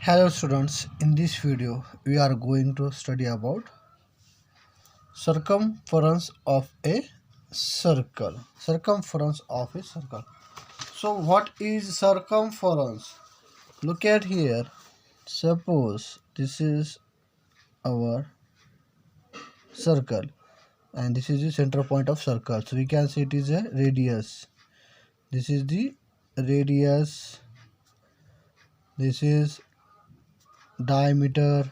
Hello students, in this video we are going to study about circumference of a circle. Circumference of a circle. So what is circumference? Look at here. Suppose this is our circle and this is the center point of circle. So we can say it is a radius. This is the radius. This is diameter,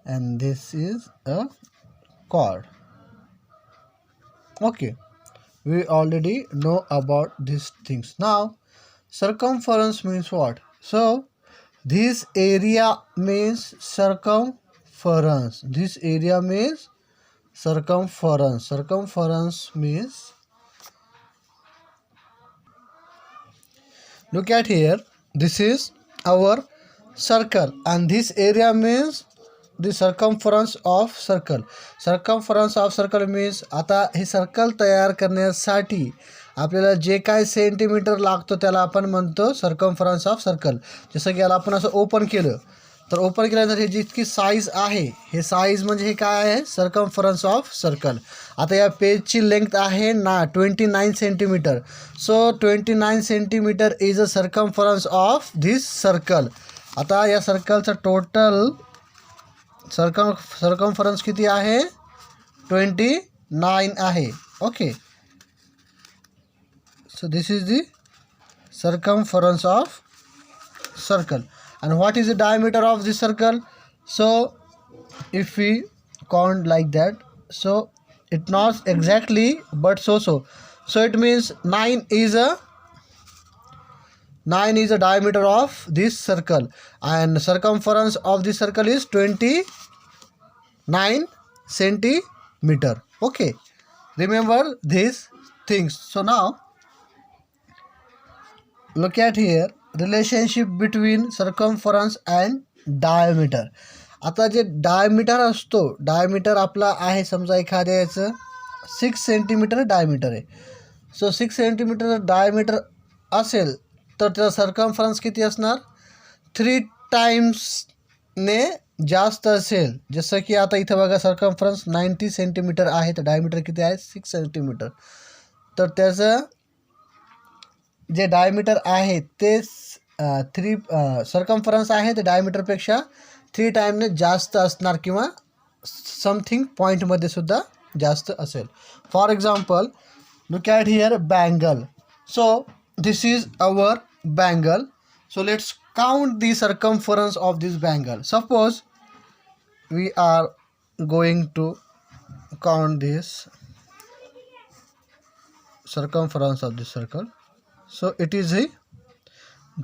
and this is a chord. Okay, we already know about these things. Now circumference means what? So this area means circumference. This area means circumference. Circumference means, look at here, this is our circle and this area means the circumference of circle. Circumference of circle means आता हे circle तयार करण्यासाठी आपल्याला जे काय centimetre लागतो त्याला आपण म्हणतो circumference of circle. जसं की याला आपण असं ओपन केलं तर ओपन केल्यानंतर हे जितकी साईज आहे हे साईज म्हणजे हे काय आहे सर्कमफरन्स ऑफ सर्कल. आता या पेजची लेंथ आहे ना 29 centimetre. So 29 centimetre is a circumference of this circle. आता या सर्कलचं टोटल सर्कमफरन्स किती आहे 29 आहे. Okay, so this is the circumference of circle. And what is the diameter of this circle? So if we count like that, so it not exactly but so it means 9 is a diameter of this circle and circumference of this circle is 29 centimeter. Okay, remember these things. So now look at here relationship between circumference and diameter. आता जे diameter असतो, diameter आपला आहे समजा एखाद्या याचं 6 centimetre diameter आहे. सो 6 centimetre diameter असेल तर त्याचा सर्कमफरन्स किती असणार 3 टाइम्सने जास्त असेल. जसं की आता इथं बघा सर्कमफरन्स 90 सेंटीमीटर आहे तर डायमीटर किती आहे 6 सेंटीमीटर. तर त्याचं जे डायमीटर आहे ते 3 सर्कमफरन्स आहे ते डायमीटरपेक्षा 3 टाइमने जास्त असणार किंवा समथिंग पॉईंटमध्ये सुद्धा जास्त असेल. For example look at here bangle. So this is our bangle. So let's count the circumference of this bangle. Suppose we are going to count this circumference of this circle. So it is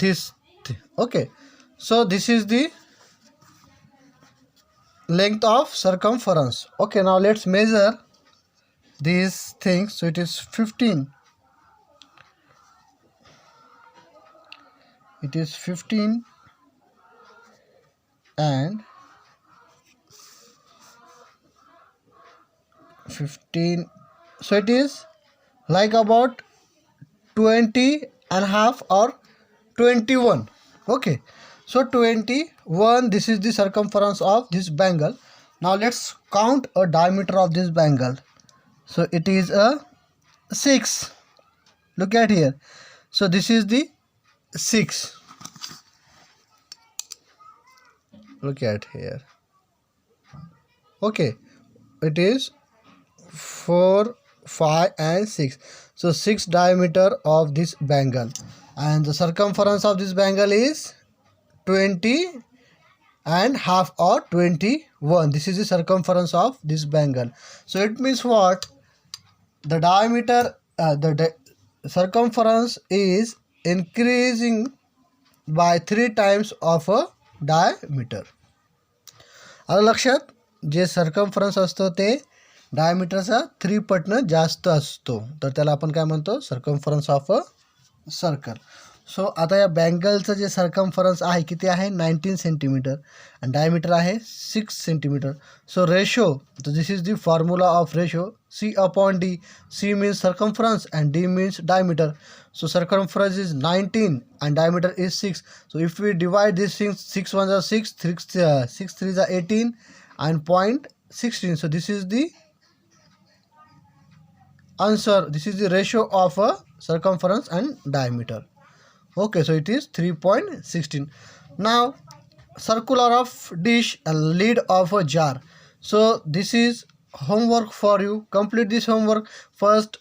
this thing. Okay, so this is the length of circumference. Okay, now let's measure these things. So it is 15. It is 15 and 15. So it is like about 20 and a half or 21. Okay, so 21, this is the circumference of this bangle. Now let's count a diameter of this bangle. So it is a 6. Look at here. So this is the 6. Look at here. Okay, it is 4, 5 and 6. So 6 diameter of this bangle and the circumference of this bangle is 20 and half or 21. This is the circumference of this bangle. So it means what? The diameter, the circumference is increasing by 3 times of a diameter. आता लक्षात जे circumference असतो ते डायमीटरचा 3 पटनं जास्त असतो तर त्याला आपण काय म्हणतो सर्कमफरन्स ऑफ अ सर्कल. सो आता या बँगलचं जे सर्कम्फरन्स आहे किती आहे 19 सेंटीमीटर आणि डायमीटर आहे 6 centimetre. So ratio, so this is the formula of ratio C upon D. C means circumference and D means diameter. So circumference is 19 and diameter is 6. So if we divide these things, 6 1s are 6, 6 3s are 18 and 0.16. So this is the answer. This is the ratio of a circumference and diameter. Okay, so it is 3.16. Now circular of dish and lid of a jar. So this is homework for you. Complete this homework. First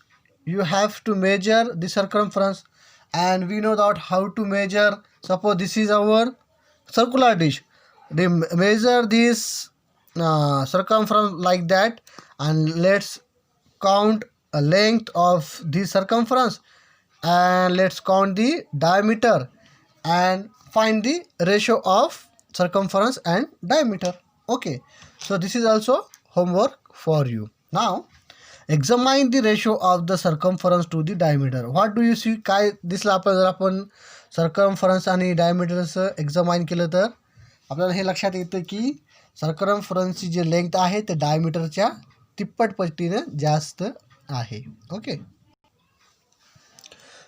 you have to measure the circumference, and we know that how to measure. Suppose this is our circular dish. They measure this circumference like that, and let's count a length of the circumference, and let's count the diameter and find the ratio of circumference and diameter. Okay, so this is also homework for you. Now examine the ratio of the circumference to the diameter. What do you see? काय दिसलं आपल्याला जर आपण circumference आणि डायमीटरचं एक्झामाइन केलं तर आपल्याला हे लक्षात येतं की सर्कम्फरन्सची जी लेंथ आहे ते डायमीटरच्या तिप्पट पटीनं जास्त आहे. Okay,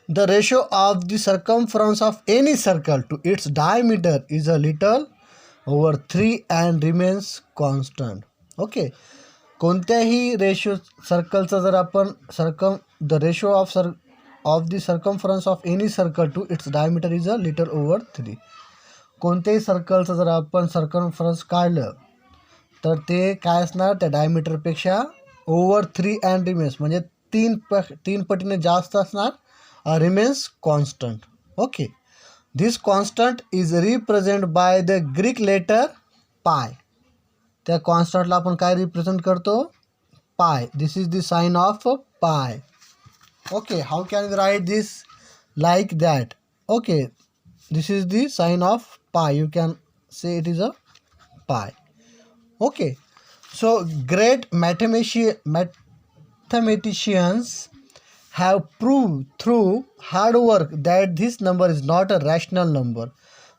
the ratio of the circumference of any circle to its diameter is a little over 3 and remains constant. Okay, कोणत्याही रेशो सर्कलचा जर आपण the ratio of the circumference of any circle to its diameter is a little over 3. कोणत्याही सर्कलचं जर आपण circumference काढलं तर ते काय असणार, त्या डायमीटरपेक्षा ओव्हर 3 अँड रिमेन्स म्हणजे तीन पटीने जास्त असणार. Remains constant. Okay, this constant is represented by the Greek letter pi. त्या कॉन्स्टंटला आपण काय रिप्रेझेंट करतो, pi. This is the sign of pi. Okay, how can we write this like that. Okay, this is the sign of pi. You can say it is a pi. Okay, so great mathematicians have proved through hard work that this number is not a rational number.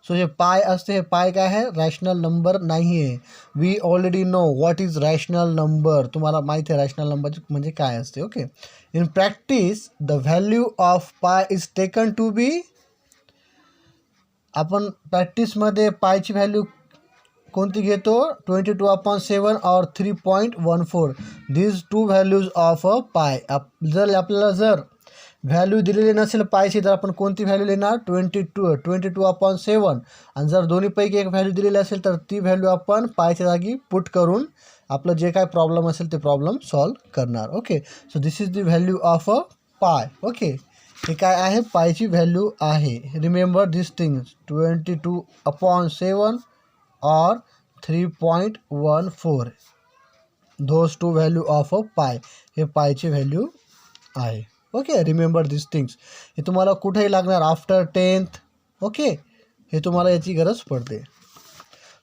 So हे pi असते, हे pi काय आहे, rational number नाही आहे. We already know what is rational number. तुम्हाला माहिती आहे रॅशनल नंबर म्हणजे काय असते. Okay, in practice the value of pi is taken to be. आपण प्रॅक्टिसमध्ये पायची व्हॅल्यू कोणती घेतो, 22/7 और 3.14. These two values of a pi. जर आपल्याला जर व्हॅल्यू दिलेली नसेल पायची तर आपण कोणती व्हॅल्यू लिहिणार, 22/7. आणि जर दोन्हीपैकी एक व्हॅल्यू दिलेली असेल तर ती व्हॅल्यू आपण पायच्या जागी पुट करून आपलं जे काय प्रॉब्लेम असेल ते प्रॉब्लेम सॉल्व करणार. Okay, so this is the value of a pi. Okay, हे काय आहे, पायची व्हॅल्यू आहे. Remember this things, 22/7 or 3.14. those two value of a pi. हे पायची व्हॅल्यू आहे. Okay, remember this things. हे तुम्हाला कुठेही लागणार आफ्टर 10th. ओके, हे तुम्हाला याची गरज पडते.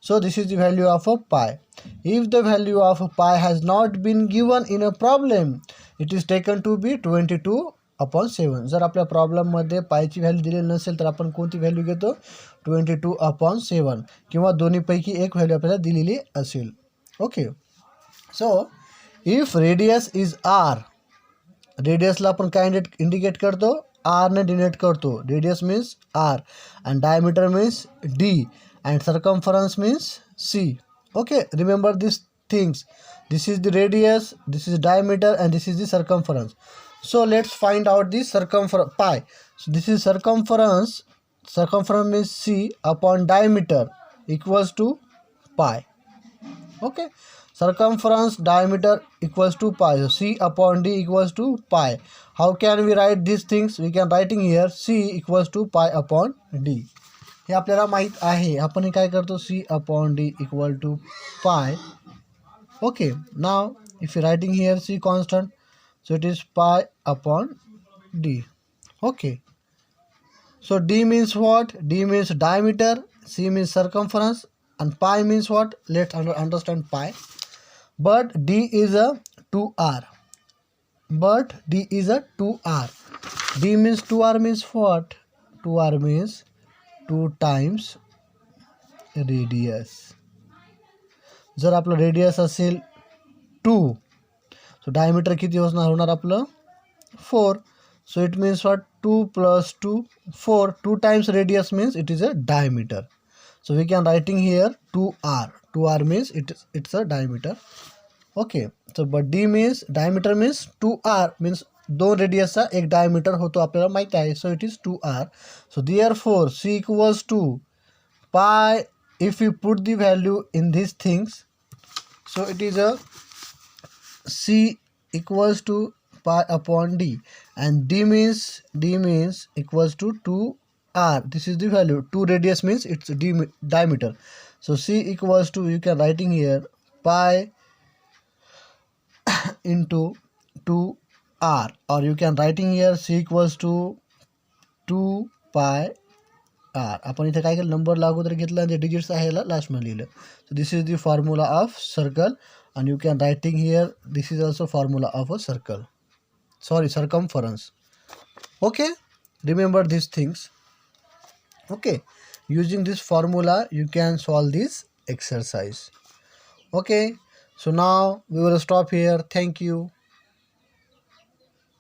So this is the value of a pi. If the value of a pi has not been given in a problem it is taken to be 22/7. जर आपल्या प्रॉब्लेममध्ये पायची व्हॅल्यू दिलेली नसेल तर आपण कोणती व्हॅल्यू घेतो, 22/7 किंवा दोन्हीपैकी एक व्हॅल्यू आपल्याला दिलेली असेल. Okay, so if radius is R, रेडियसला आपण काय इंडिकेट करतो, आरने डिनोट करतो. Radius means R and diameter means D and circumference means C. Okay, remember this things. This is the radius, this is diameter and this is the circumference. So let's find out the circumference pi. So this is circumference. Circumference means C upon diameter equals to pi. Okay, circumference diameter equals to pi. So C upon D equals to pi. How can we write these things? We can writing here C equals to pi upon D. हे आपल्याला माहित आहे. आपण काय करतो, C upon D equal to pi. Okay, now if you writing here C constant, so it is pi upon D. Okay, so D means what? D means diameter, C means circumference, and pi means what? Let's understand pi. But D is a 2r. But D is a 2r. D means 2r means what? 2r means 2 times radius. जर आपलं radius असेल 2, so diameter किती होणार आपलं 4. So it means what 2 + 2 4. 2 times radius means it is a diameter. So we can writing here 2r. 2r means it's a diameter. Okay. So but d means diameter means 2r means 2 रेडियसचा एक diameter होतो आपल्याला माहित आहे. So it is 2r. So therefore c equals to pi. If we put the value in these things, so it is a c equals to pi upon d, and d means equals to 2r. This is the value. 2 radius means it's diameter. So c equals to, you can writing here pi into 2r, or you can writing here c equals to 2 pi r. आपण इथे काय केलं, number लागू तर घेतला आणि digits आहे लास्टमध्ये लिहिलं. सो this is the formula of circle, and you can writing here this is also formula of a circle, sorry, circumference. Okay, remember these things. Okay, using this formula you can solve this exercise. Okay, so now we will stop here. Thank you.